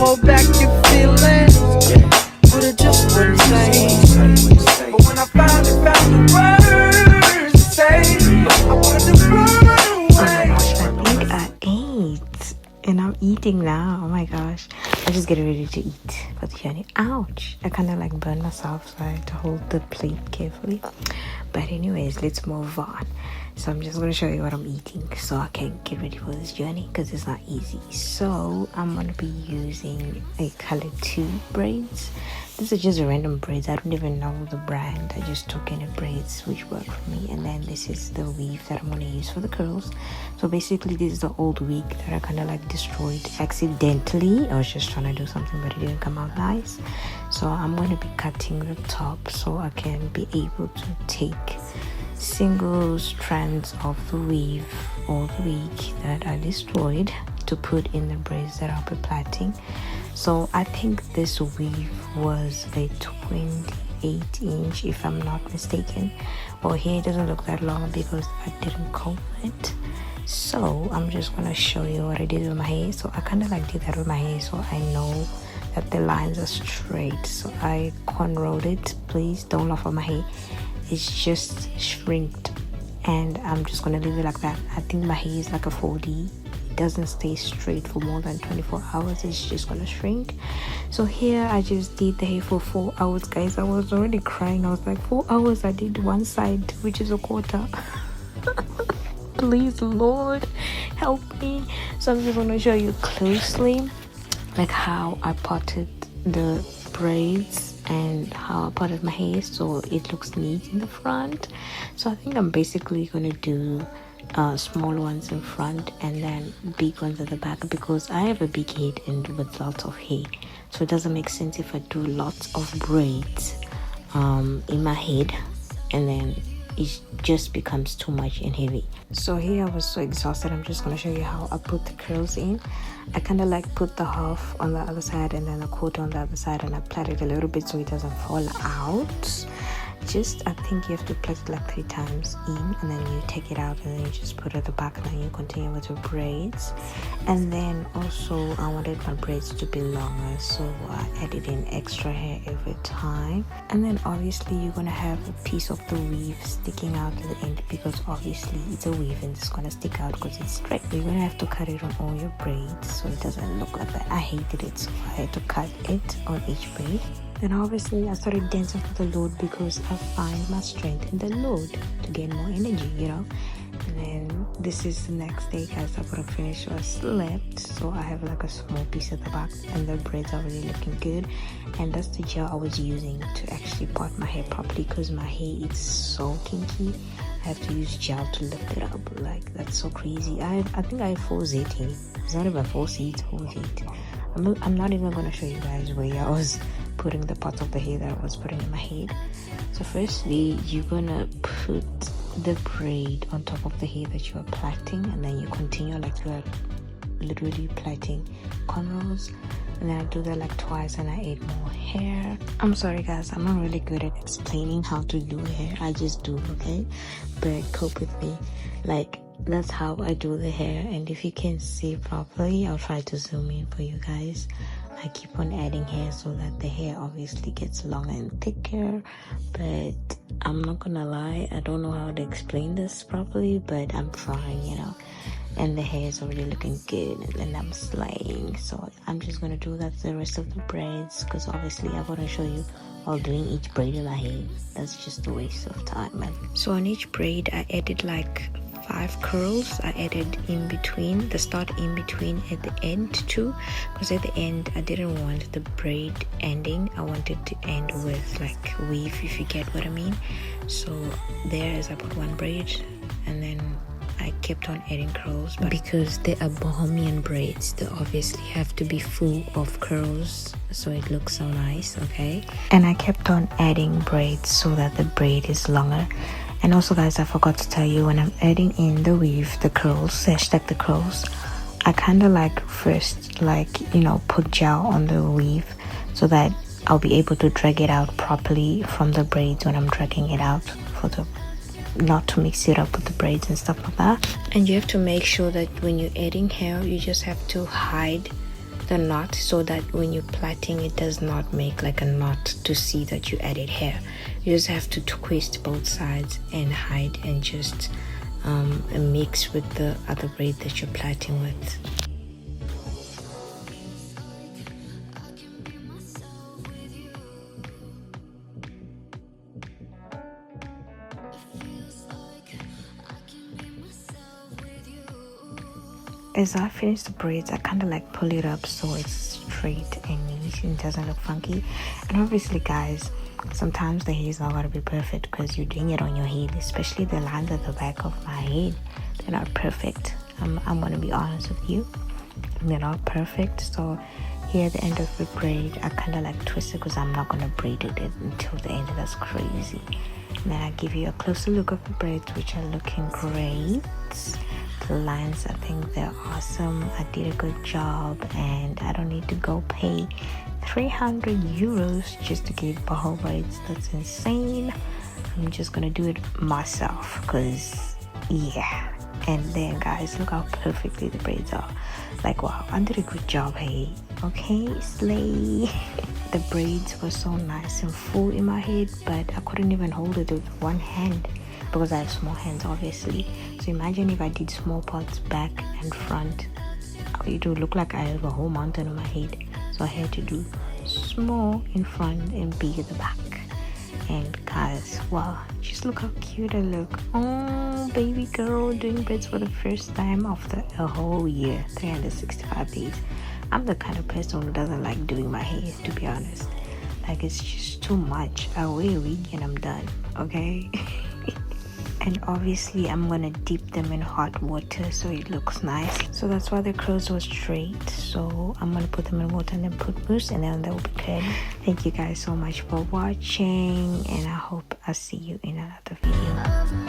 hold back your feelings. Could've just wouldn't say. But when I finally found the words to say, I wanted to run away. I think I ate and I'm eating now. Oh my gosh, I'm just getting ready to eat for the journey. Ouch, I kind of like burned myself, so I had to hold the plate carefully. But anyways, let's move on. So I'm just going to show you what I'm eating so I can get ready for this journey, because it's not easy. So I'm going to be using a color 2 braids. These are just random braids. I don't even know the brand. I just took any braids which work for me. And then this is the weave that I'm going to use for the curls. So basically this is the old wig that I kind of like destroyed accidentally. I was just trying to do something but it didn't come out nice. So I'm going to be cutting the top so I can be able to take single strands of the weave or the wig that I destroyed to put in the braids that I'll be plaiting. So I think this weave was a 28-inch if I'm not mistaken. Well, here it doesn't look that long because I didn't comb it. So I'm just gonna show you what I did with my hair. So I kind of like did that with my hair so I know that the lines are straight. So I cornrowed it. Please don't laugh at my hair. It's just shrinked and I'm just gonna leave it like that. I think my hair is like a 4D. It doesn't stay straight for more than 24 hours. It's just gonna shrink. So here I just did the hair for 4 hours, guys. I was already crying. I was like, 4 hours I did one side, which is a quarter. Please, Lord, help me. So I'm just gonna show you closely like how I parted the braids and how I parted my hair so it looks neat in the front. So I think I'm basically gonna do small ones in front and then big ones at the back, because I have a big head and with lots of hair, so it doesn't make sense if I do lots of braids in my head and then it just becomes too much and heavy. So here I was so exhausted. I'm just gonna show you how I put the curls in. I kind of like put the half on the other side and then a quarter on the other side, and I plait it a little bit so it doesn't fall out. I think you have to plait it like 3 times in, and then you take it out and then you just put it at the back, and then you continue with your braids. And then also I wanted my braids to be longer, so I added in extra hair every time. And then obviously you're gonna have a piece of the weave sticking out at the end, because obviously it's a weave and it's gonna stick out because it's straight. You're gonna have to cut it on all your braids so it doesn't look like that. I hated it, so I had to cut it on each braid. Then obviously I started dancing for the Lord, because I find my strength in the Lord to gain more energy, you know. And then this is the next day, guys. I couldn't finish, so I slept. So I have like a small piece at the back and the braids are really looking good. And that's the gel I was using to actually part my hair properly, because my hair is so kinky. I have to use gel to lift it up. Like, that's so crazy. I think I have 4Z here. It's not even 4C, it's 4Z. I'm not even going to show you guys where I was putting the part of the hair that I was putting in my head. So firstly, you're gonna put the braid on top of the hair that you are plaiting, and then you continue like you are literally plaiting cornrows. And then I do that like twice and I add more hair. I'm sorry guys, I'm not really good at explaining how to do hair. I just do, okay? But cope with me. Like, that's how I do the hair. And if you can see properly, I'll try to zoom in for you guys. I keep on adding hair so that the hair obviously gets longer and thicker. But I'm not gonna lie, I don't know how to explain this properly, but I'm trying, you know. And the hair is already looking good and I'm slaying. So I'm just gonna do that the rest of the braids, because obviously I want to show you while doing each braid in my hair. That's just a waste of time, man. So on each braid I added like 5 curls. I added in between, the start in between at the end too, because at the end I didn't want the braid ending. I wanted to end with like weave, if you get what I mean. So there is, I put 1 braid and then I kept on adding curls, but because they are Bohemian braids, they obviously have to be full of curls so it looks so nice, okay? And I kept on adding braids so that the braid is longer. And also guys, I forgot to tell you, when I'm adding in the weave, the curls, hashtag the curls, I kind of like first, like, you know, put gel on the weave so that I'll be able to drag it out properly from the braids when I'm dragging it out, for the not to mix it up with the braids and stuff like that. And you have to make sure that when you're adding hair, you just have to hide the knot so that when you're plaiting it does not make like a knot to see that you added hair. You just have to twist both sides and hide and just mix with the other braid that you're plaiting with. As I finish the braids, I kind of like pull it up so it's straight and neat and doesn't look funky. And obviously guys, sometimes the hair is not going to be perfect because you're doing it on your head, especially the lines at the back of my head. They're not perfect. I'm going to be honest with you. They're not perfect. So here at the end of the braid, I kind of like twist it because I'm not going to braid it until the end. That's crazy. And then I give you a closer look of the braids, which are looking great. The lines, I think they're awesome. I did a good job and I don't need to go pay 300 euros just to get Boho braids. That's insane. I'm just gonna do it myself because yeah. And then guys, look how perfectly the braids are. Like wow, I did a good job. Hey, okay, slay. The braids were so nice and full in my head, but I couldn't even hold it with one hand because I have small hands obviously. So imagine if I did small parts back and front, it would look like I have a whole mountain on my head. So I had to do small in front and big at the back. And guys, wow, just look how cute I look. Oh, baby girl doing braids for the first time after a whole year, 365 days. I'm the kind of person who doesn't like doing my hair, to be honest. Like it's just too much. I wear a wig and I'm done, okay? And obviously I'm gonna dip them in hot water so it looks nice. So that's why the curls were straight. So I'm gonna put them in water and then put mousse and then they'll be good. Thank you guys so much for watching and I hope I'll see you in another video.